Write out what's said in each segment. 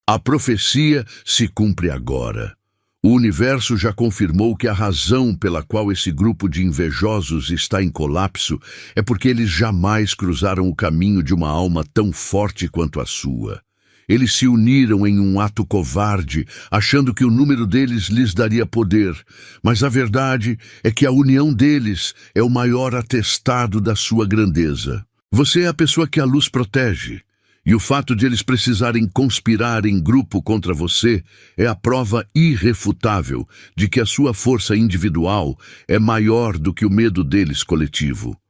A profecia se cumpre agora. O universo já confirmou que a razão pela qual esse grupo de invejosos está em colapso é porque eles jamais cruzaram o caminho de uma alma tão forte quanto a sua. Eles se uniram em um ato covarde, achando que o número deles lhes daria poder. Mas a verdade é que a união deles é o maior atestado da sua grandeza. Você é a pessoa que a luz protege. E o fato de eles precisarem conspirar em grupo contra você é a prova irrefutável de que a sua força individual é maior do que o medo deles coletivo.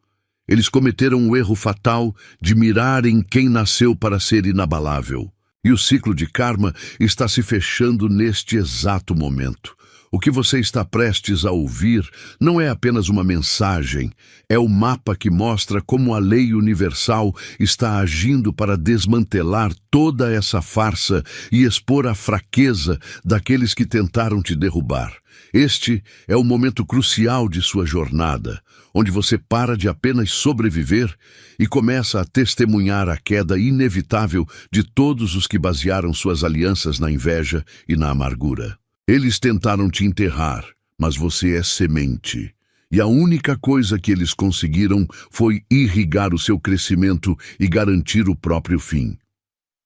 Eles cometeram o erro fatal de mirar em quem nasceu para ser inabalável. E o ciclo de karma está se fechando neste exato momento. O que você está prestes a ouvir não é apenas uma mensagem, é o mapa que mostra como a lei universal está agindo para desmantelar toda essa farsa e expor a fraqueza daqueles que tentaram te derrubar. Este é o momento crucial de sua jornada, onde você para de apenas sobreviver e começa a testemunhar a queda inevitável de todos os que basearam suas alianças na inveja e na amargura. Eles tentaram te enterrar, mas você é semente. E a única coisa que eles conseguiram foi irrigar o seu crescimento e garantir o próprio fim.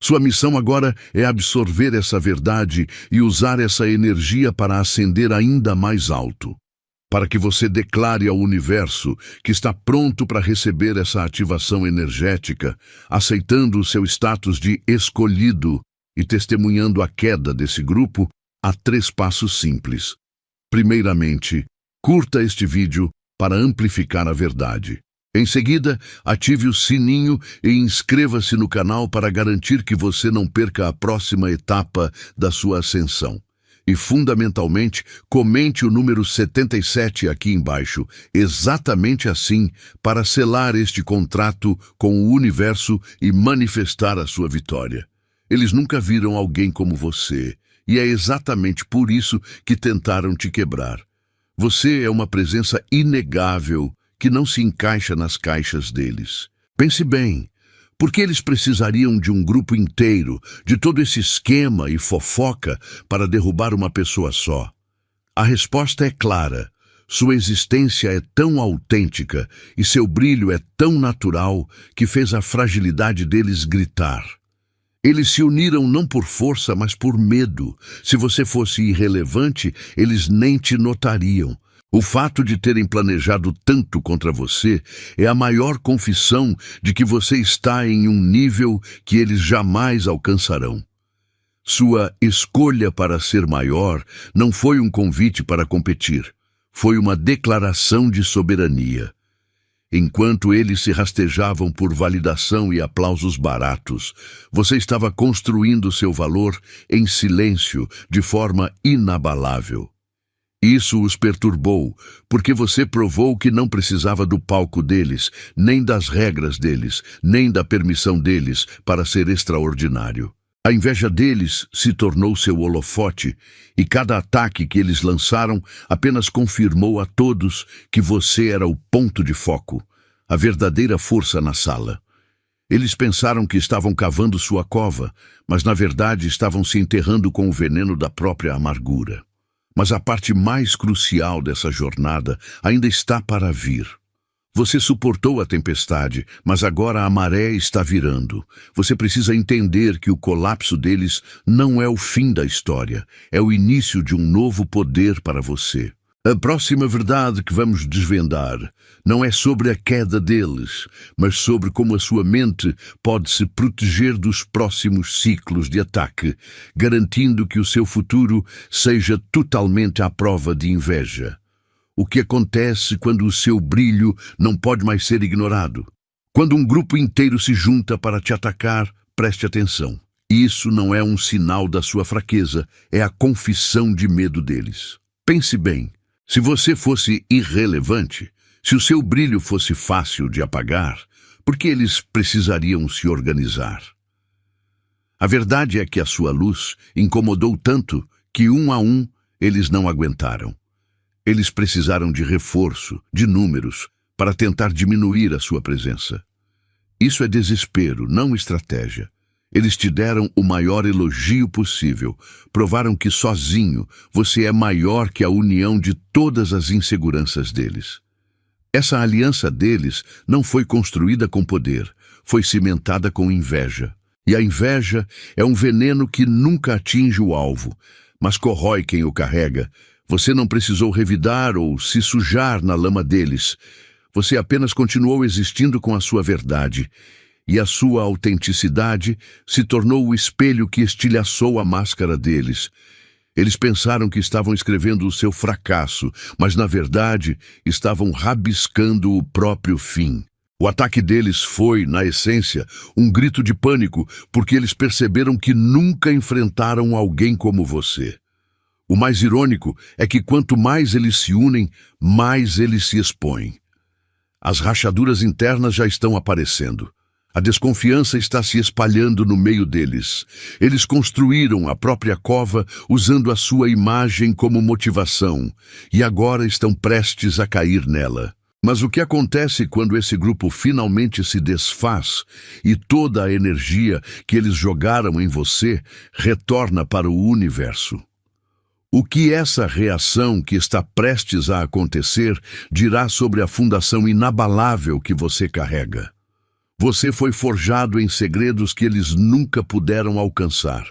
Sua missão agora é absorver essa verdade e usar essa energia para ascender ainda mais alto. Para que você declare ao universo que está pronto para receber essa ativação energética, aceitando o seu status de escolhido e testemunhando a queda desse grupo, há 3 passos simples. Primeiramente, curta este vídeo para amplificar a verdade. Em seguida, ative o sininho e inscreva-se no canal para garantir que você não perca a próxima etapa da sua ascensão. E, fundamentalmente, comente o número 77 aqui embaixo, exatamente assim, para selar este contrato com o universo e manifestar a sua vitória. Eles nunca viram alguém como você. E é exatamente por isso que tentaram te quebrar. Você é uma presença inegável que não se encaixa nas caixas deles. Pense bem, por que eles precisariam de um grupo inteiro, de todo esse esquema e fofoca para derrubar uma pessoa só? A resposta é clara. Sua existência é tão autêntica e seu brilho é tão natural que fez a fragilidade deles gritar. Eles se uniram não por força, mas por medo. Se você fosse irrelevante, eles nem te notariam. O fato de terem planejado tanto contra você é a maior confissão de que você está em um nível que eles jamais alcançarão. Sua escolha para ser maior não foi um convite para competir. Foi uma declaração de soberania. Enquanto eles se rastejavam por validação e aplausos baratos, você estava construindo seu valor em silêncio, de forma inabalável. Isso os perturbou, porque você provou que não precisava do palco deles, nem das regras deles, nem da permissão deles para ser extraordinário. A inveja deles se tornou seu holofote, e cada ataque que eles lançaram apenas confirmou a todos que você era o ponto de foco, a verdadeira força na sala. Eles pensaram que estavam cavando sua cova, mas na verdade estavam se enterrando com o veneno da própria amargura. Mas a parte mais crucial dessa jornada ainda está para vir. Você suportou a tempestade, mas agora a maré está virando. Você precisa entender que o colapso deles não é o fim da história, é o início de um novo poder para você. A próxima verdade que vamos desvendar não é sobre a queda deles, mas sobre como a sua mente pode se proteger dos próximos ciclos de ataque, garantindo que o seu futuro seja totalmente à prova de inveja. O que acontece quando o seu brilho não pode mais ser ignorado? Quando um grupo inteiro se junta para te atacar, preste atenção. Isso não é um sinal da sua fraqueza, é a confissão de medo deles. Pense bem, se você fosse irrelevante, se o seu brilho fosse fácil de apagar, por que eles precisariam se organizar? A verdade é que a sua luz incomodou tanto que, um a um, eles não aguentaram. Eles precisaram de reforço, de números, para tentar diminuir a sua presença. Isso é desespero, não estratégia. Eles te deram o maior elogio possível, provaram que sozinho você é maior que a união de todas as inseguranças deles. Essa aliança deles não foi construída com poder, foi cimentada com inveja. E a inveja é um veneno que nunca atinge o alvo, mas corrói quem o carrega. Você não precisou revidar ou se sujar na lama deles. Você apenas continuou existindo com a sua verdade. E a sua autenticidade se tornou o espelho que estilhaçou a máscara deles. Eles pensaram que estavam escrevendo o seu fracasso, mas na verdade estavam rabiscando o próprio fim. O ataque deles foi, na essência, um grito de pânico, porque eles perceberam que nunca enfrentaram alguém como você. O mais irônico é que quanto mais eles se unem, mais eles se expõem. As rachaduras internas já estão aparecendo. A desconfiança está se espalhando no meio deles. Eles construíram a própria cova usando a sua imagem como motivação e agora estão prestes a cair nela. Mas o que acontece quando esse grupo finalmente se desfaz e toda a energia que eles jogaram em você retorna para o universo? O que essa reação que está prestes a acontecer dirá sobre a fundação inabalável que você carrega? Você foi forjado em segredos que eles nunca puderam alcançar,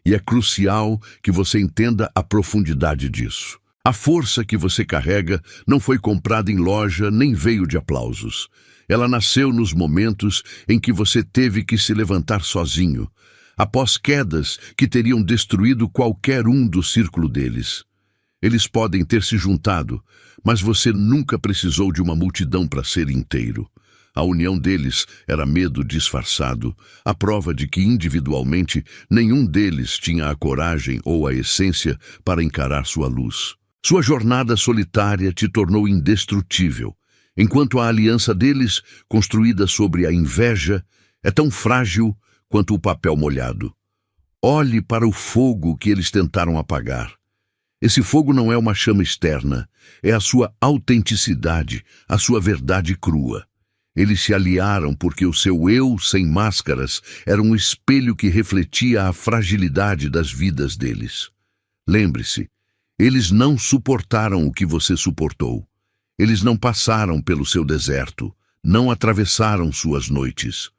e é crucial que você entenda a profundidade disso. A força que você carrega não foi comprada em loja nem veio de aplausos. Ela nasceu nos momentos em que você teve que se levantar sozinho, após quedas que teriam destruído qualquer um do círculo deles. Eles podem ter se juntado, mas você nunca precisou de uma multidão para ser inteiro. A união deles era medo disfarçado, a prova de que individualmente nenhum deles tinha a coragem ou a essência para encarar sua luz. Sua jornada solitária te tornou indestrutível, enquanto a aliança deles, construída sobre a inveja, é tão frágil quanto o papel molhado. Olhe para o fogo que eles tentaram apagar. Esse fogo não é uma chama externa, é a sua autenticidade, a sua verdade crua. Eles se aliaram porque o seu eu sem máscaras era um espelho que refletia a fragilidade das vidas deles. Lembre-se, eles não suportaram o que você suportou. Eles não passaram pelo seu deserto, não atravessaram suas noites.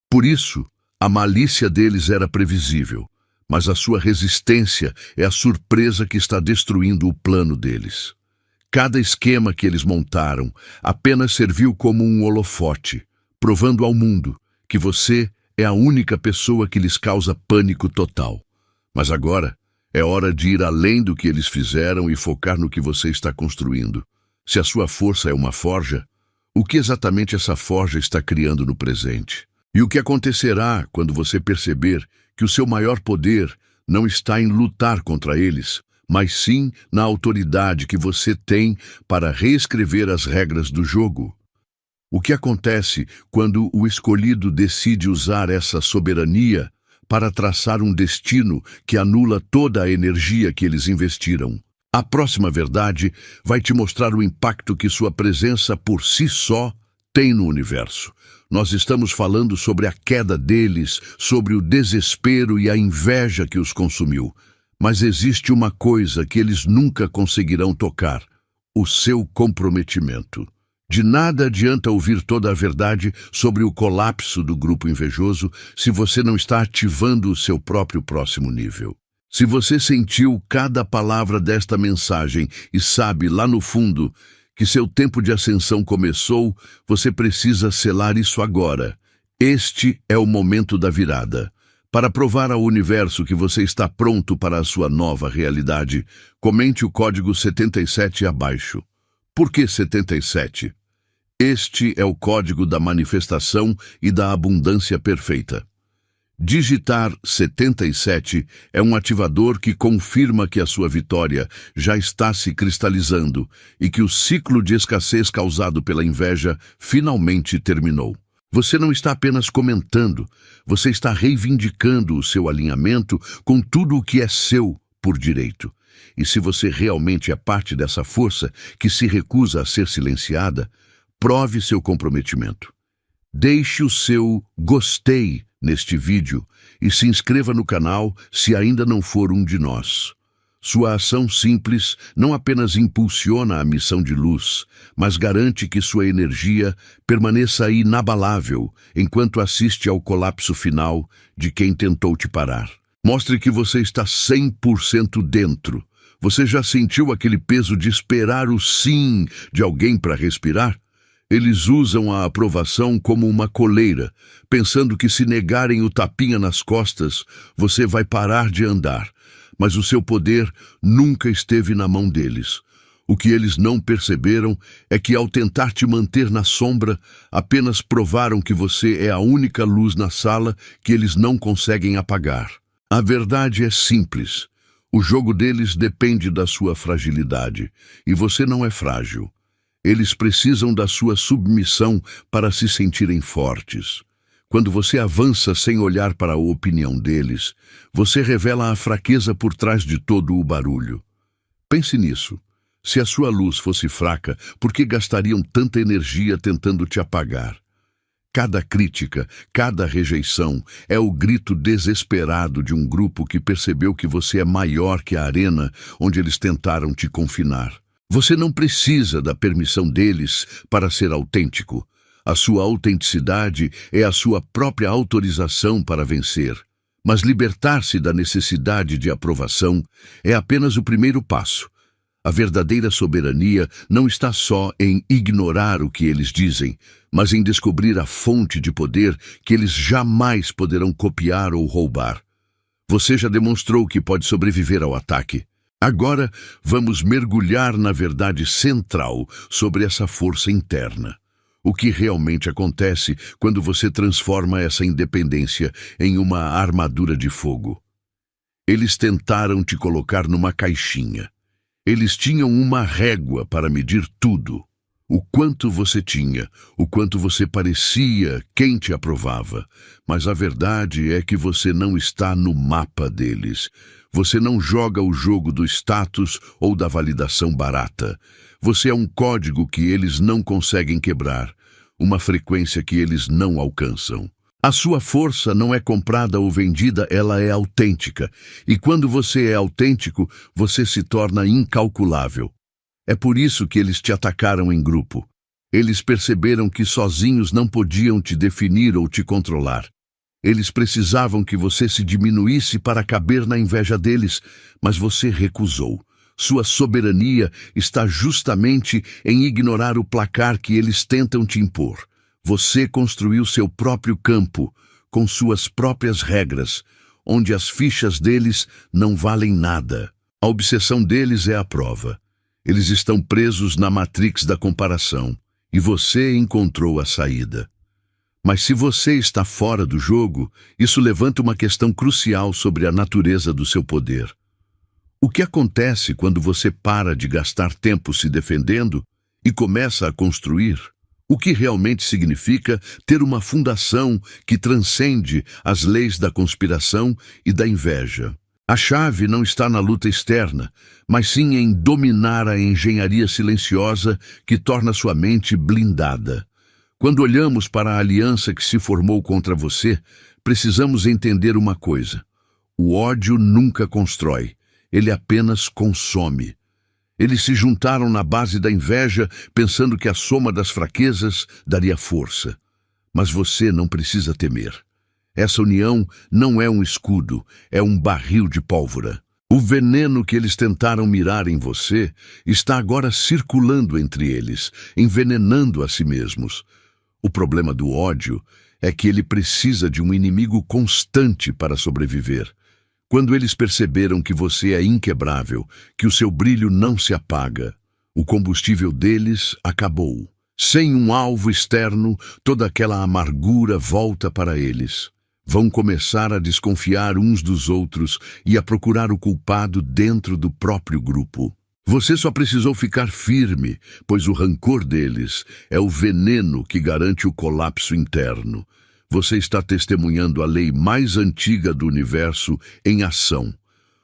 Por isso, a malícia deles era previsível, mas a sua resistência é a surpresa que está destruindo o plano deles. Cada esquema que eles montaram apenas serviu como um holofote, provando ao mundo que você é a única pessoa que lhes causa pânico total. Mas agora é hora de ir além do que eles fizeram e focar no que você está construindo. Se a sua força é uma forja, o que exatamente essa forja está criando no presente? E o que acontecerá quando você perceber que o seu maior poder não está em lutar contra eles, mas sim na autoridade que você tem para reescrever as regras do jogo? O que acontece quando o escolhido decide usar essa soberania para traçar um destino que anula toda a energia que eles investiram? A próxima verdade vai te mostrar o impacto que sua presença por si só tem no universo. Nós estamos falando sobre a queda deles, sobre o desespero e a inveja que os consumiu. Mas existe uma coisa que eles nunca conseguirão tocar: o seu comprometimento. De nada adianta ouvir toda a verdade sobre o colapso do grupo invejoso se você não está ativando o seu próprio próximo nível. Se você sentiu cada palavra desta mensagem e sabe lá no fundo que seu tempo de ascensão começou, você precisa selar isso agora. Este é o momento da virada. Para provar ao universo que você está pronto para a sua nova realidade, comente o código 77 abaixo. Por que 77? Este é o código da manifestação e da abundância perfeita. Digitar 77 é um ativador que confirma que a sua vitória já está se cristalizando e que o ciclo de escassez causado pela inveja finalmente terminou. Você não está apenas comentando, você está reivindicando o seu alinhamento com tudo o que é seu por direito. E se você realmente é parte dessa força que se recusa a ser silenciada, prove seu comprometimento. Deixe o seu gostei neste vídeo e se inscreva no canal se ainda não for um de nós. Sua ação simples não apenas impulsiona a missão de luz, mas garante que sua energia permaneça inabalável enquanto assiste ao colapso final de quem tentou te parar. Mostre que você está 100% dentro. Você já sentiu aquele peso de esperar o sim de alguém para respirar? Eles usam a aprovação como uma coleira, pensando que se negarem o tapinha nas costas, você vai parar de andar. Mas o seu poder nunca esteve na mão deles. O que eles não perceberam é que, ao tentar te manter na sombra, apenas provaram que você é a única luz na sala que eles não conseguem apagar. A verdade é simples. O jogo deles depende da sua fragilidade, e você não é frágil. Eles precisam da sua submissão para se sentirem fortes. Quando você avança sem olhar para a opinião deles, você revela a fraqueza por trás de todo o barulho. Pense nisso. Se a sua luz fosse fraca, por que gastariam tanta energia tentando te apagar? Cada crítica, cada rejeição é o grito desesperado de um grupo que percebeu que você é maior que a arena onde eles tentaram te confinar. Você não precisa da permissão deles para ser autêntico. A sua autenticidade é a sua própria autorização para vencer. Mas libertar-se da necessidade de aprovação é apenas o primeiro passo. A verdadeira soberania não está só em ignorar o que eles dizem, mas em descobrir a fonte de poder que eles jamais poderão copiar ou roubar. Você já demonstrou que pode sobreviver ao ataque. Agora, vamos mergulhar na verdade central sobre essa força interna. O que realmente acontece quando você transforma essa independência em uma armadura de fogo? Eles tentaram te colocar numa caixinha. Eles tinham uma régua para medir tudo. O quanto você tinha, o quanto você parecia, quem te aprovava. Mas a verdade é que você não está no mapa deles. Você não joga o jogo do status ou da validação barata. Você é um código que eles não conseguem quebrar, uma frequência que eles não alcançam. A sua força não é comprada ou vendida, ela é autêntica. E quando você é autêntico, você se torna incalculável. É por isso que eles te atacaram em grupo. Eles perceberam que sozinhos não podiam te definir ou te controlar. Eles precisavam que você se diminuísse para caber na inveja deles, mas você recusou. Sua soberania está justamente em ignorar o placar que eles tentam te impor. Você construiu seu próprio campo, com suas próprias regras, onde as fichas deles não valem nada. A obsessão deles é a prova. Eles estão presos na matrix da comparação, e você encontrou a saída. Mas se você está fora do jogo, isso levanta uma questão crucial sobre a natureza do seu poder. O que acontece quando você para de gastar tempo se defendendo e começa a construir? O que realmente significa ter uma fundação que transcende as leis da conspiração e da inveja? A chave não está na luta externa, mas sim em dominar a engenharia silenciosa que torna sua mente blindada. Quando olhamos para a aliança que se formou contra você, precisamos entender uma coisa. O ódio nunca constrói, ele apenas consome. Eles se juntaram na base da inveja, pensando que a soma das fraquezas daria força. Mas você não precisa temer. Essa união não é um escudo, é um barril de pólvora. O veneno que eles tentaram mirar em você está agora circulando entre eles, envenenando a si mesmos. O problema do ódio é que ele precisa de um inimigo constante para sobreviver. Quando eles perceberam que você é inquebrável, que o seu brilho não se apaga, o combustível deles acabou. Sem um alvo externo, toda aquela amargura volta para eles. Vão começar a desconfiar uns dos outros e a procurar o culpado dentro do próprio grupo. Você só precisou ficar firme, pois o rancor deles é o veneno que garante o colapso interno. Você está testemunhando a lei mais antiga do universo em ação.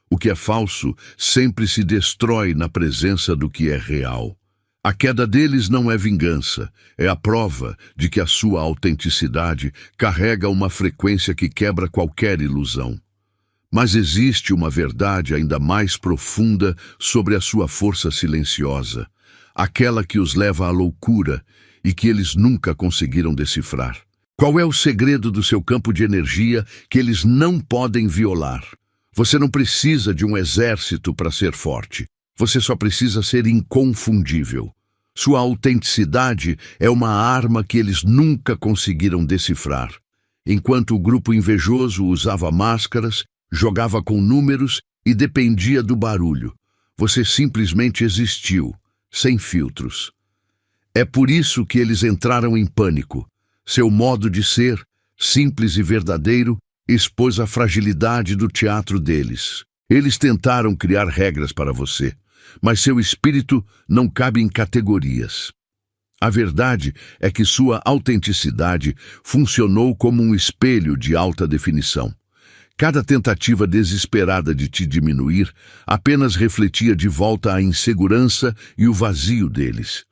O que é falso sempre se destrói na presença do que é real. A queda deles não é vingança, é a prova de que a sua autenticidade carrega uma frequência que quebra qualquer ilusão. Mas existe uma verdade ainda mais profunda sobre a sua força silenciosa, aquela que os leva à loucura e que eles nunca conseguiram decifrar. Qual é o segredo do seu campo de energia que eles não podem violar? Você não precisa de um exército para ser forte. Você só precisa ser inconfundível. Sua autenticidade é uma arma que eles nunca conseguiram decifrar. Enquanto o grupo invejoso usava máscaras, jogava com números e dependia do barulho, você simplesmente existiu, sem filtros. É por isso que eles entraram em pânico. Seu modo de ser, simples e verdadeiro, expôs a fragilidade do teatro deles. Eles tentaram criar regras para você, mas seu espírito não cabe em categorias. A verdade é que sua autenticidade funcionou como um espelho de alta definição. Cada tentativa desesperada de te diminuir apenas refletia de volta a insegurança e o vazio deles.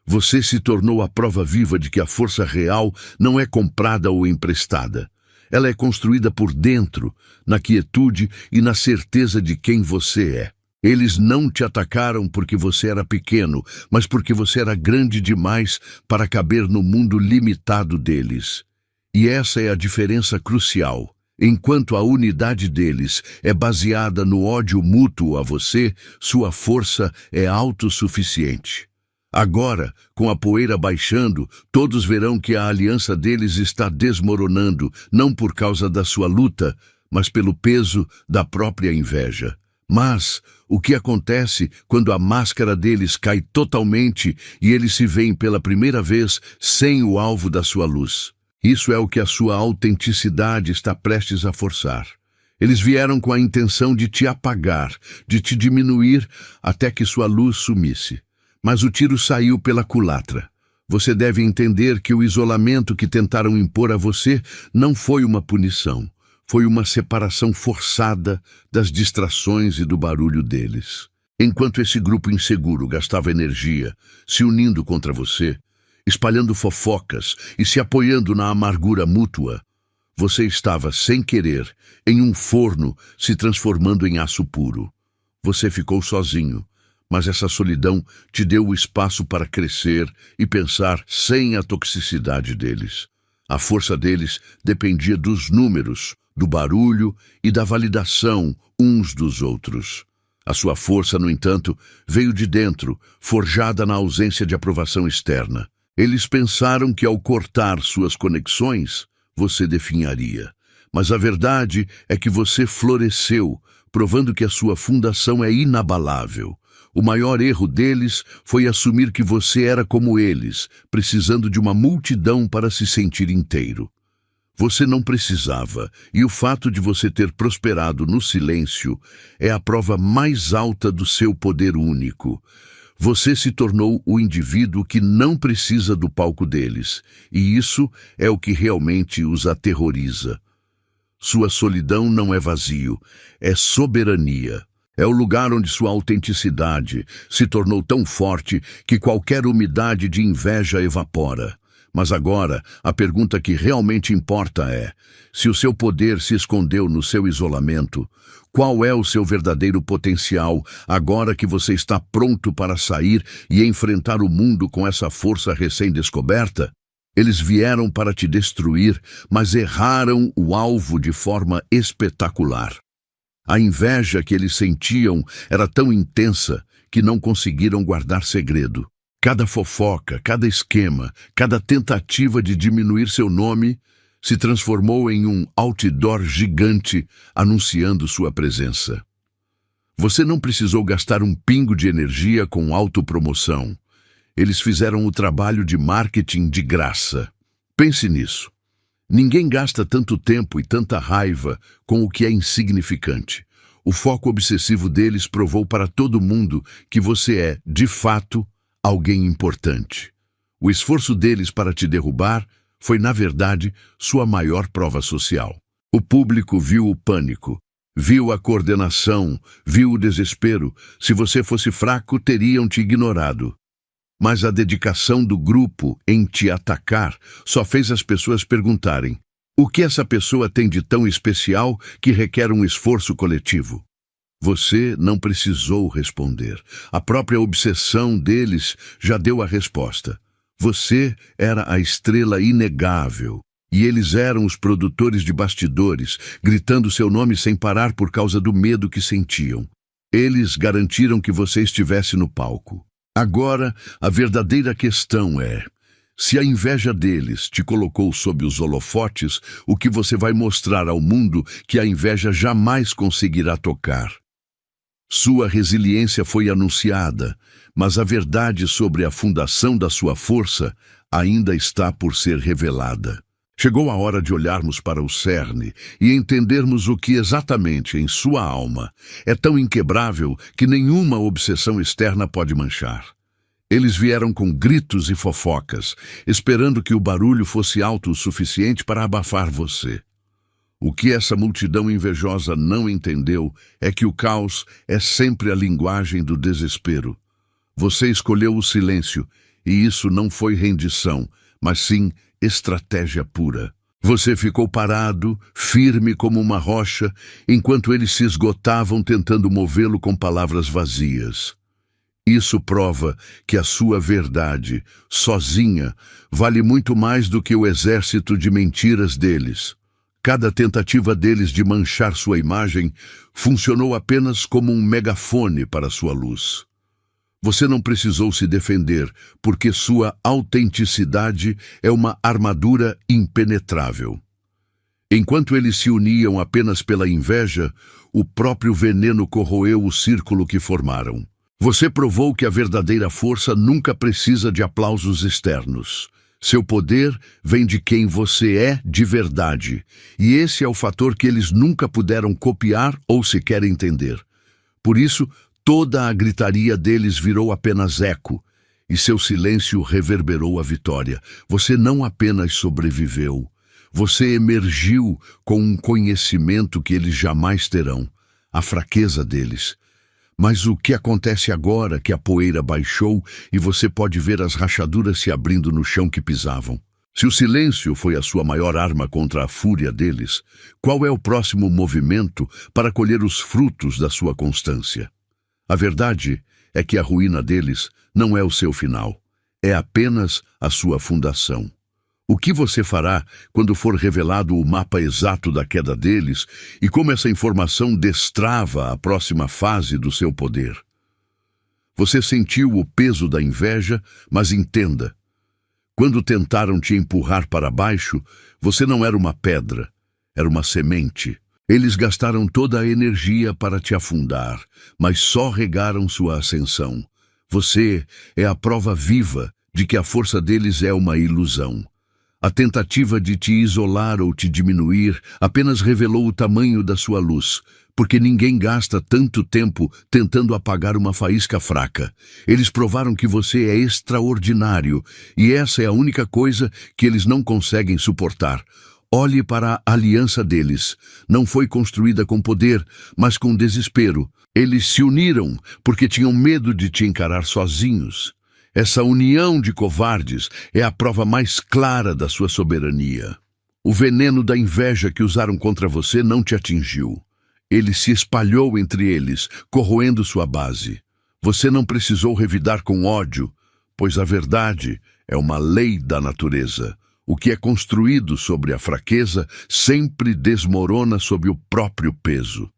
Você se tornou a prova viva de que a força real não é comprada ou emprestada. Ela é construída por dentro, na quietude e na certeza de quem você é. Eles não te atacaram porque você era pequeno, mas porque você era grande demais para caber no mundo limitado deles. E essa é a diferença crucial. Enquanto a unidade deles é baseada no ódio mútuo a você, sua força é autossuficiente. Agora, com a poeira baixando, todos verão que a aliança deles está desmoronando, não por causa da sua luta, mas pelo peso da própria inveja. Mas o que acontece quando a máscara deles cai totalmente e eles se veem pela primeira vez sem o alvo da sua luz? Isso é o que a sua autenticidade está prestes a forçar. Eles vieram com a intenção de te apagar, de te diminuir até que sua luz sumisse. Mas o tiro saiu pela culatra. Você deve entender que o isolamento que tentaram impor a você não foi uma punição. Foi uma separação forçada das distrações e do barulho deles. Enquanto esse grupo inseguro gastava energia, se unindo contra você, espalhando fofocas e se apoiando na amargura mútua, você estava, sem querer, em um forno se transformando em aço puro. Você ficou sozinho, mas essa solidão te deu o espaço para crescer e pensar sem a toxicidade deles. A força deles dependia dos números, do barulho e da validação uns dos outros. A sua força, no entanto, veio de dentro, forjada na ausência de aprovação externa. Eles pensaram que ao cortar suas conexões, você definharia. Mas a verdade é que você floresceu, provando que a sua fundação é inabalável. O maior erro deles foi assumir que você era como eles, precisando de uma multidão para se sentir inteiro. Você não precisava, e o fato de você ter prosperado no silêncio é a prova mais alta do seu poder único. Você se tornou o indivíduo que não precisa do palco deles, e isso é o que realmente os aterroriza. Sua solidão não é vazio, é soberania. É o lugar onde sua autenticidade se tornou tão forte que qualquer umidade de inveja evapora. Mas agora, a pergunta que realmente importa é: se o seu poder se escondeu no seu isolamento, qual é o seu verdadeiro potencial agora que você está pronto para sair e enfrentar o mundo com essa força recém-descoberta? Eles vieram para te destruir, mas erraram o alvo de forma espetacular. A inveja que eles sentiam era tão intensa que não conseguiram guardar segredo. Cada fofoca, cada esquema, cada tentativa de diminuir seu nome se transformou em um outdoor gigante anunciando sua presença. Você não precisou gastar um pingo de energia com autopromoção. Eles fizeram o trabalho de marketing de graça. Pense nisso. Ninguém gasta tanto tempo e tanta raiva com o que é insignificante. O foco obsessivo deles provou para todo mundo que você é, de fato, alguém importante. O esforço deles para te derrubar foi, na verdade, sua maior prova social. O público viu o pânico, viu a coordenação, viu o desespero. Se você fosse fraco, teriam te ignorado. Mas a dedicação do grupo em te atacar só fez as pessoas perguntarem: o que essa pessoa tem de tão especial que requer um esforço coletivo? Você não precisou responder. A própria obsessão deles já deu a resposta. Você era a estrela inegável, e eles eram os produtores de bastidores, gritando seu nome sem parar por causa do medo que sentiam. Eles garantiram que você estivesse no palco. Agora, a verdadeira questão é: se a inveja deles te colocou sob os holofotes, o que você vai mostrar ao mundo que a inveja jamais conseguirá tocar? Sua resiliência foi anunciada, mas a verdade sobre a fundação da sua força ainda está por ser revelada. Chegou a hora de olharmos para o cerne e entendermos o que exatamente em sua alma é tão inquebrável que nenhuma obsessão externa pode manchar. Eles vieram com gritos e fofocas, esperando que o barulho fosse alto o suficiente para abafar você. O que essa multidão invejosa não entendeu é que o caos é sempre a linguagem do desespero. Você escolheu o silêncio, e isso não foi rendição, mas sim estratégia pura. Você ficou parado, firme como uma rocha, enquanto eles se esgotavam tentando movê-lo com palavras vazias. Isso prova que a sua verdade, sozinha, vale muito mais do que o exército de mentiras deles. Cada tentativa deles de manchar sua imagem funcionou apenas como um megafone para sua luz. Você não precisou se defender, porque sua autenticidade é uma armadura impenetrável. Enquanto eles se uniam apenas pela inveja, o próprio veneno corroeu o círculo que formaram. Você provou que a verdadeira força nunca precisa de aplausos externos. Seu poder vem de quem você é de verdade, e esse é o fator que eles nunca puderam copiar ou sequer entender. Por isso, toda a gritaria deles virou apenas eco, e seu silêncio reverberou a vitória. Você não apenas sobreviveu, você emergiu com um conhecimento que eles jamais terão, a fraqueza deles. Mas o que acontece agora que a poeira baixou e você pode ver as rachaduras se abrindo no chão que pisavam? Se o silêncio foi a sua maior arma contra a fúria deles, qual é o próximo movimento para colher os frutos da sua constância? A verdade é que a ruína deles não é o seu final, é apenas a sua fundação. O que você fará quando for revelado o mapa exato da queda deles e como essa informação destrava a próxima fase do seu poder? Você sentiu o peso da inveja, mas entenda: quando tentaram te empurrar para baixo, você não era uma pedra, era uma semente. Eles gastaram toda a energia para te afundar, mas só regaram sua ascensão. Você é a prova viva de que a força deles é uma ilusão. A tentativa de te isolar ou te diminuir apenas revelou o tamanho da sua luz, porque ninguém gasta tanto tempo tentando apagar uma faísca fraca. Eles provaram que você é extraordinário, e essa é a única coisa que eles não conseguem suportar. Olhe para a aliança deles. Não foi construída com poder, mas com desespero. Eles se uniram porque tinham medo de te encarar sozinhos. Essa união de covardes é a prova mais clara da sua soberania. O veneno da inveja que usaram contra você não te atingiu. Ele se espalhou entre eles, corroendo sua base. Você não precisou revidar com ódio, pois a verdade é uma lei da natureza. O que é construído sobre a fraqueza sempre desmorona sob o próprio peso.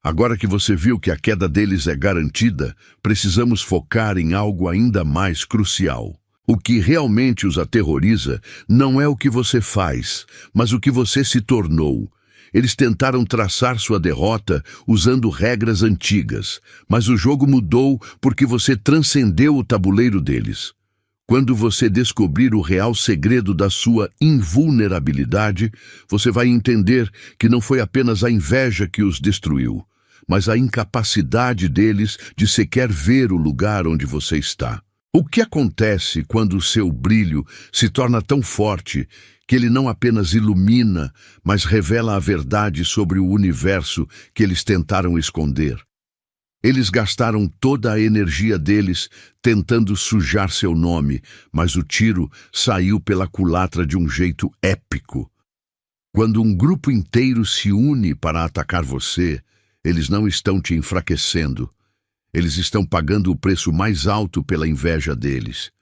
Agora que você viu que a queda deles é garantida, precisamos focar em algo ainda mais crucial. O que realmente os aterroriza não é o que você faz, mas o que você se tornou. Eles tentaram traçar sua derrota usando regras antigas, mas o jogo mudou porque você transcendeu o tabuleiro deles. Quando você descobrir o real segredo da sua invulnerabilidade, você vai entender que não foi apenas a inveja que os destruiu, mas a incapacidade deles de sequer ver o lugar onde você está. O que acontece quando o seu brilho se torna tão forte que ele não apenas ilumina, mas revela a verdade sobre o universo que eles tentaram esconder? Eles gastaram toda a energia deles tentando sujar seu nome, mas o tiro saiu pela culatra de um jeito épico. Quando um grupo inteiro se une para atacar você, eles não estão te enfraquecendo. Eles estão pagando o preço mais alto pela inveja deles.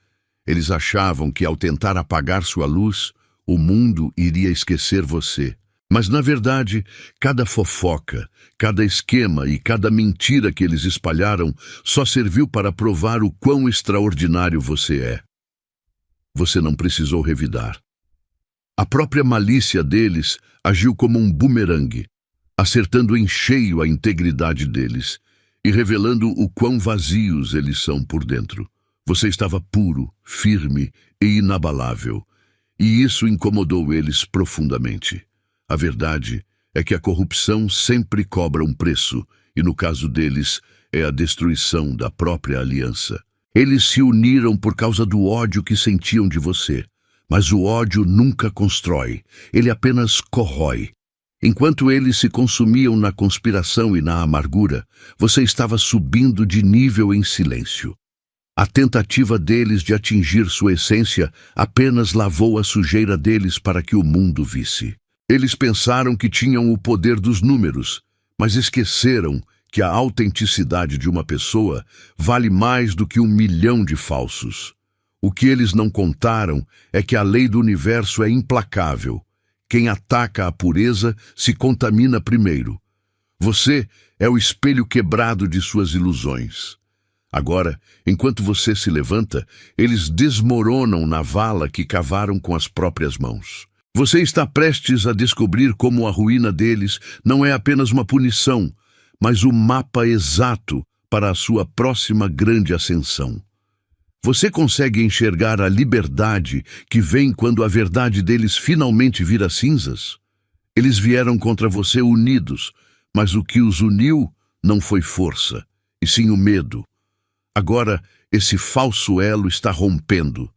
Eles achavam que ao tentar apagar sua luz, o mundo iria esquecer você. Mas, na verdade, cada fofoca, cada esquema e cada mentira que eles espalharam só serviu para provar o quão extraordinário você é. Você não precisou revidar. A própria malícia deles agiu como um bumerangue, acertando em cheio a integridade deles e revelando o quão vazios eles são por dentro. Você estava puro, firme e inabalável, e isso incomodou eles profundamente. A verdade é que a corrupção sempre cobra um preço, e no caso deles é a destruição da própria aliança. Eles se uniram por causa do ódio que sentiam de você, mas o ódio nunca constrói, ele apenas corrói. Enquanto eles se consumiam na conspiração e na amargura, você estava subindo de nível em silêncio. A tentativa deles de atingir sua essência apenas lavou a sujeira deles para que o mundo visse. Eles pensaram que tinham o poder dos números, mas esqueceram que a autenticidade de uma pessoa vale mais do que 1 milhão de falsos. O que eles não contaram é que a lei do universo é implacável. Quem ataca a pureza se contamina primeiro. Você é o espelho quebrado de suas ilusões. Agora, enquanto você se levanta, eles desmoronam na vala que cavaram com as próprias mãos. Você está prestes a descobrir como a ruína deles não é apenas uma punição, mas o mapa exato para a sua próxima grande ascensão. Você consegue enxergar a liberdade que vem quando a verdade deles finalmente vira cinzas? Eles vieram contra você unidos, mas o que os uniu não foi força, e sim o medo. Agora, esse falso elo está rompendo.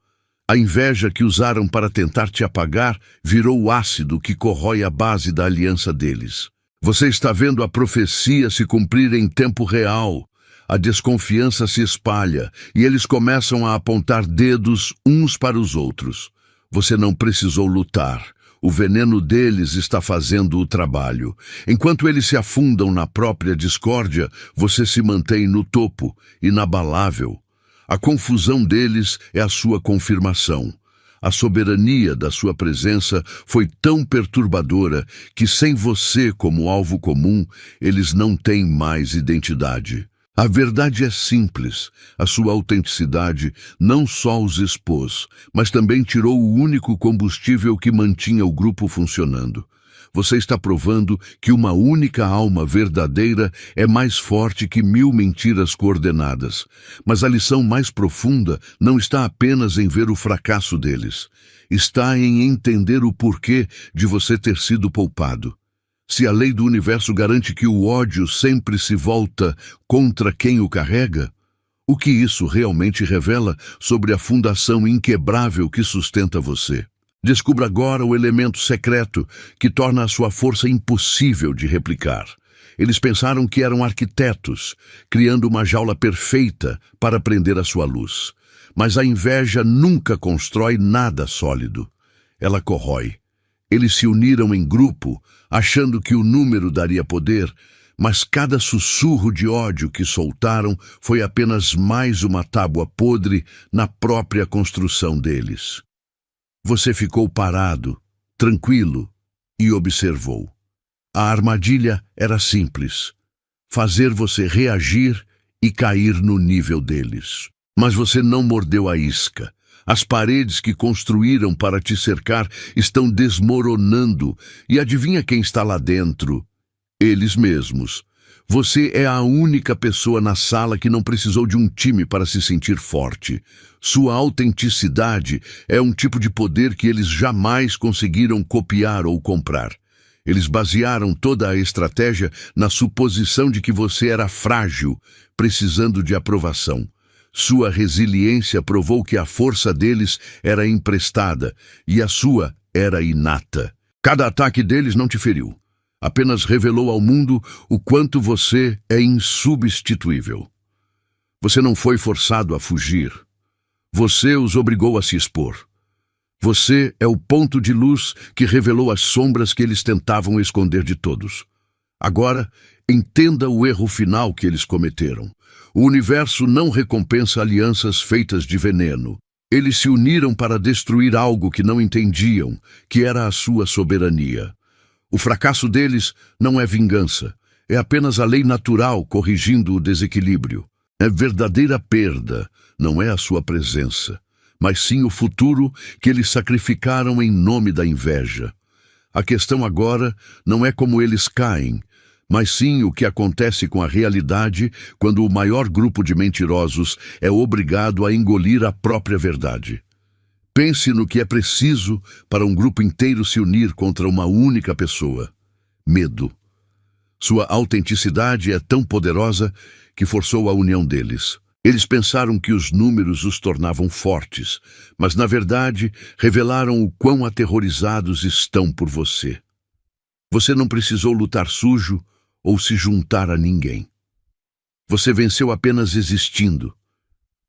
A inveja que usaram para tentar te apagar virou o ácido que corrói a base da aliança deles. Você está vendo a profecia se cumprir em tempo real. A desconfiança se espalha e eles começam a apontar dedos uns para os outros. Você não precisou lutar. O veneno deles está fazendo o trabalho. Enquanto eles se afundam na própria discórdia, você se mantém no topo, inabalável. A confusão deles é a sua confirmação. A soberania da sua presença foi tão perturbadora que, sem você como alvo comum, eles não têm mais identidade. A verdade é simples. A sua autenticidade não só os expôs, mas também tirou o único combustível que mantinha o grupo funcionando. Você está provando que uma única alma verdadeira é mais forte que 1000 mentiras coordenadas. Mas a lição mais profunda não está apenas em ver o fracasso deles. Está em entender o porquê de você ter sido poupado. Se a lei do universo garante que o ódio sempre se volta contra quem o carrega, o que isso realmente revela sobre a fundação inquebrável que sustenta você? Descubra agora o elemento secreto que torna a sua força impossível de replicar. Eles pensaram que eram arquitetos, criando uma jaula perfeita para prender a sua luz. Mas a inveja nunca constrói nada sólido. Ela corrói. Eles se uniram em grupo, achando que o número daria poder, mas cada sussurro de ódio que soltaram foi apenas mais uma tábua podre na própria construção deles. Você ficou parado, tranquilo, e observou. A armadilha era simples: fazer você reagir e cair no nível deles. Mas você não mordeu a isca. As paredes que construíram para te cercar estão desmoronando, e adivinha quem está lá dentro? Eles mesmos. Você é a única pessoa na sala que não precisou de um time para se sentir forte. Sua autenticidade é um tipo de poder que eles jamais conseguiram copiar ou comprar. Eles basearam toda a estratégia na suposição de que você era frágil, precisando de aprovação. Sua resiliência provou que a força deles era emprestada e a sua era inata. Cada ataque deles não te feriu. Apenas revelou ao mundo o quanto você é insubstituível. Você não foi forçado a fugir. Você os obrigou a se expor. Você é o ponto de luz que revelou as sombras que eles tentavam esconder de todos. Agora, entenda o erro final que eles cometeram. O universo não recompensa alianças feitas de veneno. Eles se uniram para destruir algo que não entendiam, que era a sua soberania. O fracasso deles não é vingança, é apenas a lei natural corrigindo o desequilíbrio. É verdadeira perda, não é a sua presença, mas sim o futuro que eles sacrificaram em nome da inveja. A questão agora não é como eles caem, mas sim o que acontece com a realidade quando o maior grupo de mentirosos é obrigado a engolir a própria verdade. Pense no que é preciso para um grupo inteiro se unir contra uma única pessoa: medo. Sua autenticidade é tão poderosa que forçou a união deles. Eles pensaram que os números os tornavam fortes, mas na verdade revelaram o quão aterrorizados estão por você. Você não precisou lutar sujo ou se juntar a ninguém. Você venceu apenas existindo,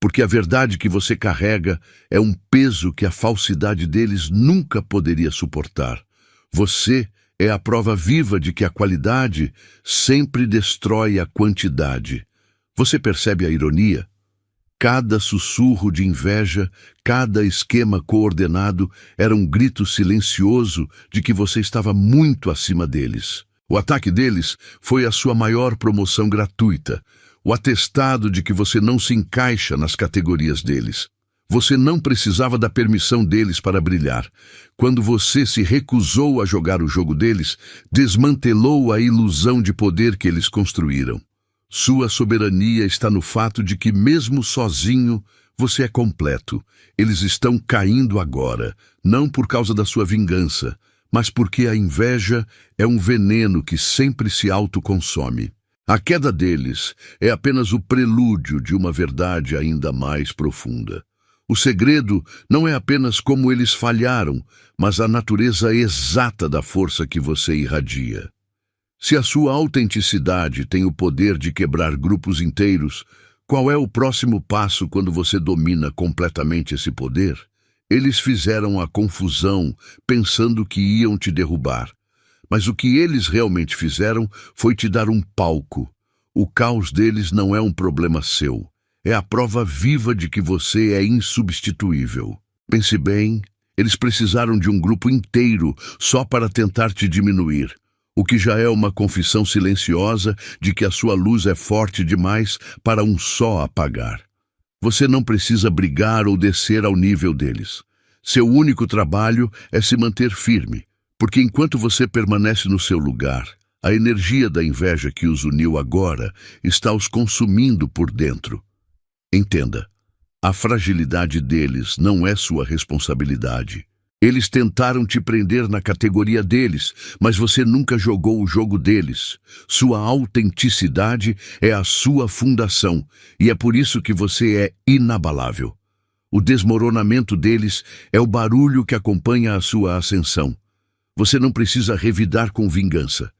porque a verdade que você carrega é um peso que a falsidade deles nunca poderia suportar. Você é a prova viva de que a qualidade sempre destrói a quantidade. Você percebe a ironia? Cada sussurro de inveja, cada esquema coordenado era um grito silencioso de que você estava muito acima deles. O ataque deles foi a sua maior promoção gratuita, o atestado de que você não se encaixa nas categorias deles. Você não precisava da permissão deles para brilhar. Quando você se recusou a jogar o jogo deles, desmantelou a ilusão de poder que eles construíram. Sua soberania está no fato de que, mesmo sozinho, você é completo. Eles estão caindo agora, não por causa da sua vingança, mas porque a inveja é um veneno que sempre se autoconsome. A queda deles é apenas o prelúdio de uma verdade ainda mais profunda. O segredo não é apenas como eles falharam, mas a natureza exata da força que você irradia. Se a sua autenticidade tem o poder de quebrar grupos inteiros, qual é o próximo passo quando você domina completamente esse poder? Eles fizeram a confusão, pensando que iam te derrubar. Mas o que eles realmente fizeram foi te dar um palco. O caos deles não é um problema seu. É a prova viva de que você é insubstituível. Pense bem, eles precisaram de um grupo inteiro só para tentar te diminuir, o que já é uma confissão silenciosa de que a sua luz é forte demais para um só apagar. Você não precisa brigar ou descer ao nível deles. Seu único trabalho é se manter firme, porque enquanto você permanece no seu lugar, a energia da inveja que os uniu agora está os consumindo por dentro. Entenda, a fragilidade deles não é sua responsabilidade. Eles tentaram te prender na categoria deles, mas você nunca jogou o jogo deles. Sua autenticidade é a sua fundação, e é por isso que você é inabalável. O desmoronamento deles é o barulho que acompanha a sua ascensão. Você não precisa revidar com vingança.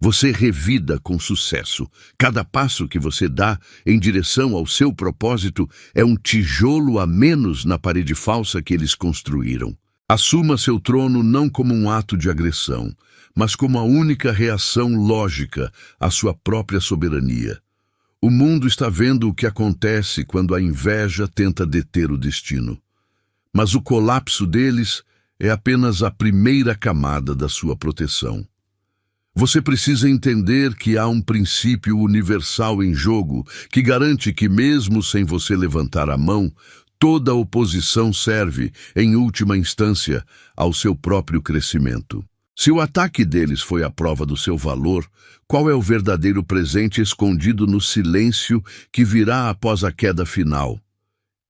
Você revida com sucesso. Cada passo que você dá em direção ao seu propósito é um tijolo a menos na parede falsa que eles construíram. Assuma seu trono não como um ato de agressão, mas como a única reação lógica à sua própria soberania. O mundo está vendo o que acontece quando a inveja tenta deter o destino. Mas o colapso deles é apenas a primeira camada da sua proteção. Você precisa entender que há um princípio universal em jogo que garante que, mesmo sem você levantar a mão, toda oposição serve, em última instância, ao seu próprio crescimento. Se o ataque deles foi a prova do seu valor, qual é o verdadeiro presente escondido no silêncio que virá após a queda final?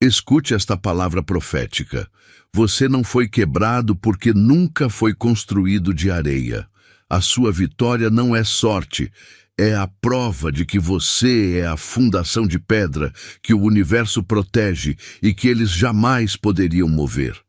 Escute esta palavra profética. Você não foi quebrado porque nunca foi construído de areia. A sua vitória não é sorte, é a prova de que você é a fundação de pedra que o universo protege e que eles jamais poderiam mover.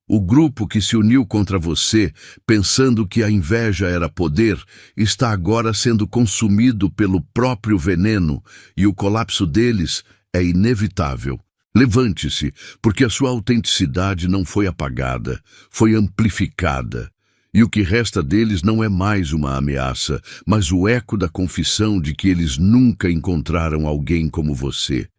O grupo que se uniu contra você, pensando que a inveja era poder, está agora sendo consumido pelo próprio veneno e o colapso deles é inevitável. Levante-se, porque a sua autenticidade não foi apagada, foi amplificada. E o que resta deles não é mais uma ameaça, mas o eco da confissão de que eles nunca encontraram alguém como você.